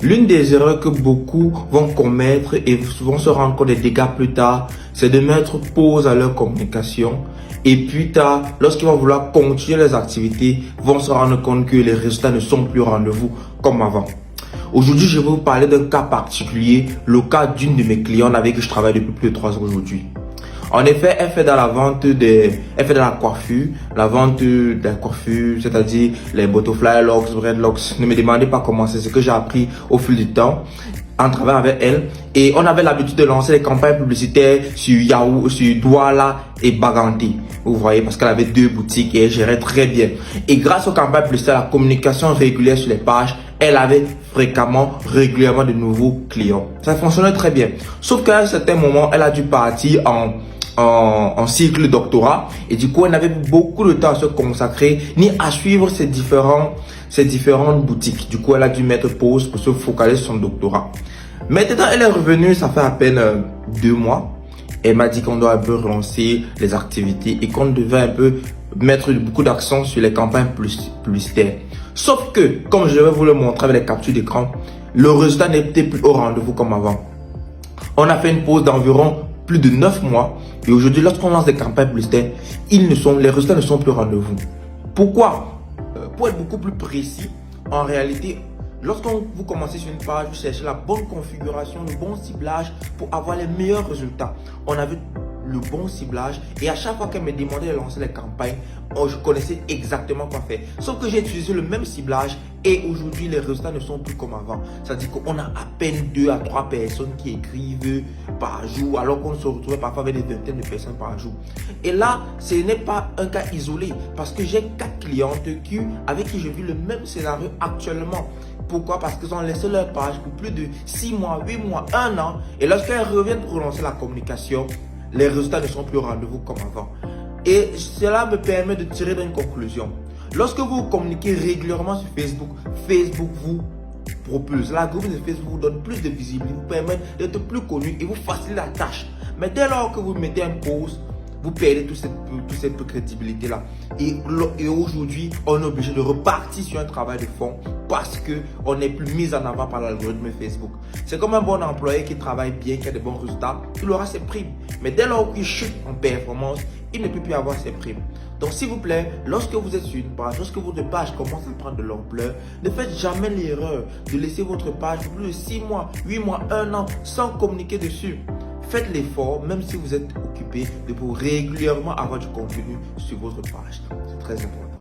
L'une des erreurs que beaucoup vont commettre et vont se rendre compte des dégâts plus tard, c'est de mettre pause à leur communication. Et plus tard, lorsqu'ils vont vouloir continuer leurs activités, vont se rendre compte que les résultats ne sont plus au rendez-vous comme avant. Aujourd'hui, je vais vous parler d'un cas particulier, le cas d'une de mes clientes avec qui je travaille depuis plus de 3 ans aujourd'hui. En effet, elle fait dans la vente elle fait dans la vente de la coiffure, c'est-à-dire les butterfly locks, dreadlocks. Ne me demandez pas comment c'est ce que j'ai appris au fil du temps en travaillant avec elle. Et on avait l'habitude de lancer des campagnes publicitaires sur Yahoo, sur Douala et Baganti. Vous voyez, parce qu'elle avait 2 boutiques et elle gérait très bien. Et grâce aux campagnes publicitaires, la communication régulière sur les pages, elle avait régulièrement de nouveaux clients. Ça fonctionnait très bien. Sauf qu'à un certain moment, elle a dû partir en cycle doctorat et du coup elle n'avait beaucoup de temps à se consacrer ni à suivre ces différentes boutiques. Du coup elle a dû mettre pause pour se focaliser sur son doctorat. Maintenant elle est revenue, ça fait à peine 2 mois. Elle m'a dit qu'on doit un peu relancer les activités et qu'on devait un peu mettre beaucoup d'accent sur les campagnes publicitaires. Sauf que, comme je vais vous le montrer avec les captures d'écran, le résultat n'était plus au rendez-vous comme avant. On a fait une pause d'environ plus de 9 mois et aujourd'hui lorsqu'on lance des campagnes publicitaires, les résultats ne sont plus au rendez-vous. Pourquoi? Pour être beaucoup plus précis, en réalité, lorsque vous commencez sur une page, vous cherchez la bonne configuration, le bon ciblage pour avoir les meilleurs résultats. On avait le bon ciblage et à chaque fois qu'elle me demandait de lancer les campagnes, je connaissais exactement quoi faire. Sauf que j'ai utilisé le même ciblage et aujourd'hui les résultats ne sont plus comme avant. C'est-à-dire qu'on a à peine 2 à 3 personnes qui écrivent par jour alors qu'on se retrouvait parfois avec des vingtaines de personnes par jour. Et là, ce n'est pas un cas isolé parce que j'ai 4 clientes avec qui je vis le même scénario actuellement. Pourquoi? Parce qu'ils ont laissé leur page pour plus de 6 mois, 8 mois, 1 an et lorsqu'elles reviennent pour relancer la communication, les résultats ne sont plus au rendez-vous comme avant. Et cela me permet de tirer une conclusion. Lorsque vous communiquez régulièrement sur Facebook, Facebook vous propulse. L'algorithme de Facebook vous donne plus de visibilité, vous permet d'être plus connu et vous facilite la tâche. Mais dès lors que vous mettez un pause, vous perdez toute cette crédibilité-là. Et aujourd'hui, on est obligé de repartir sur un travail de fond parce qu'on n'est plus mis en avant par l'algorithme Facebook. C'est comme un bon employé qui travaille bien, qui a de bons résultats, il aura ses primes. Mais dès lors qu'il chute en performance, il ne peut plus avoir ses primes. Donc s'il vous plaît, lorsque vous êtes sur une page, lorsque votre page commence à prendre de l'ampleur, ne faites jamais l'erreur de laisser votre page pour plus de 6 mois, 8 mois, 1 an sans communiquer dessus. Faites l'effort, même si vous êtes occupé, de pour régulièrement avoir du contenu sur votre page. C'est très important.